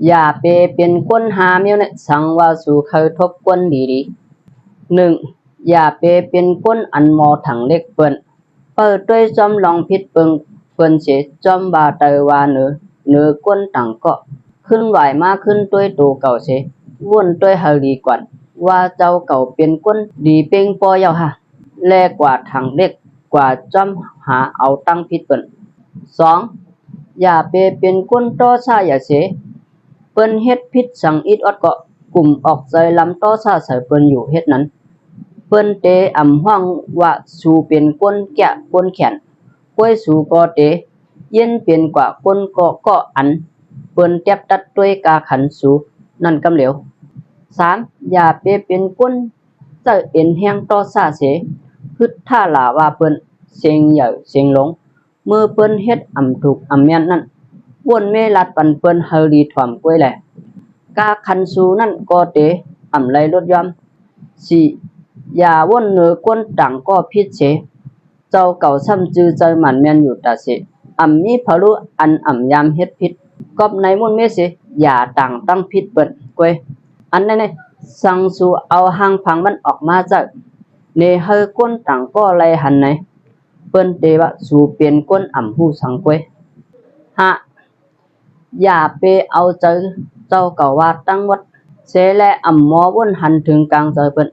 อย่าไปเป็นคนหาเมียวเนี่ยสังว่าสู่เคยทบกวนดีๆอย่าไปเป็นคนอันมอถังเล็กเปิ้นเปิดด้วยจอมลองพิษเเปิ้นเสจอมบาเตอว่าเนื้อกวนต่างก็ขึ้นไหวมากขึ้นด้วยตัวเก่าเสวนด้วยเฮดีก่อนว่าเจ้าเก่าเป็นก้นดีเป่งปอยาวฮะแลกว่าทางเล็กกว่าจอมหาเอาตั้งพิษเปิ้น2อย่าไปเป็นก้นต่อซาอย่าเสเปิ้นเฮ็ดพิษสังอิดอดก็กลุ่มออกใจลำต่อซาใส่เปิ้นอยู่เฮ็ดนั้นเปิ้นเตอำห้องว่าสู่เป็นก้นแกะก้นแขนก้วยสู่ก็เตเย็นเป็นกว่าก้นก็อันเปิ้นเต็บตัดด้วยกาขันสู่นั่นกำเหลว3อย่าไปเป็นก้นเจ้าเอ็นแห้งต่อซาเสพึดท่าลาว่าเปิ้นเสียงเหย่อเสียงหลงเมื่อเปิ้นเฮ็ดอำถูกอำแม่นนั่นวนเมลัดปันเปิ้นเฮาดีถ่อมก้วยแหละกาคันสูนั่นก็เตอำไลลดยอม4อย่าวนเนือก้นต่างก็พิษเสเจ้าเก่าซ้ำจือใจหมันแม่นอยู่ตาเสอำมีพะลุอันอำยามเฮ็ดพิษกอบในมุ่นเมเสอย่าต่างตั้งพิษเปิ้นก้วยอันนั้นสังสูเอาหางพังมันออกมาจากเนเฮก้นต่างก็ไลหันไหนเปิ้นเตวะสู่เป็นก้นอ่ำหูสังก้วย5อย่าไปเอาเจ้าเก่าว่าตั้งวัดเสและอ่ำหมอวนหันถึงกลางใจเปิ้น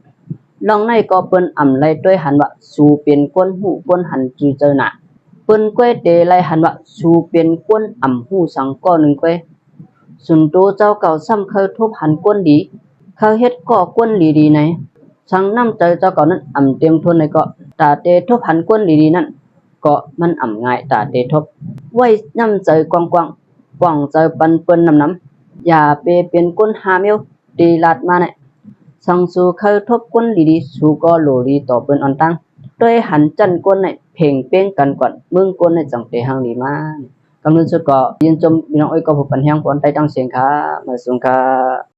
ลองในก็เปิ้นอ่ำไลด้วยหันว่าสู่เป็นก้นหูก้นหันจือเจอหนาเปิ้นก้วยเตไลหันว่าสู่เป็นก้นอ่ำหูสังก็หนึ่งก้วยสุนโตเจ้าเก่าซ้ำเคยทบหันก้นดีเขาเฮ็ดก็ก้นดีๆไหนสังน้ำใจเจ้าเก่านั้นอ่ำเต็มทนในก็ตาเตทบหันก้นดีๆนั่นก็มันอ่ำง่ายตาเตทบไว้น้ำใจกว้างๆป้องใจปันเปิ้นน้ำอย่าไปเป็นก้นหาเมียวตีลาดมาเนี่ยสังสู่เคยทบก้นดีๆสู่ก็โหลดีต่อเปิ้นอ่อนตั้งด้วยหันจันก้นในเพ่งเป้งกันก่อนมึงก้นในจังเตหังดีมากกำลังสุดก็ยืนจมพี่น้องอ้อยก็ผูกปันแห้งปอนใต้ตั้งเสียงค่ะมาสูงค่ะ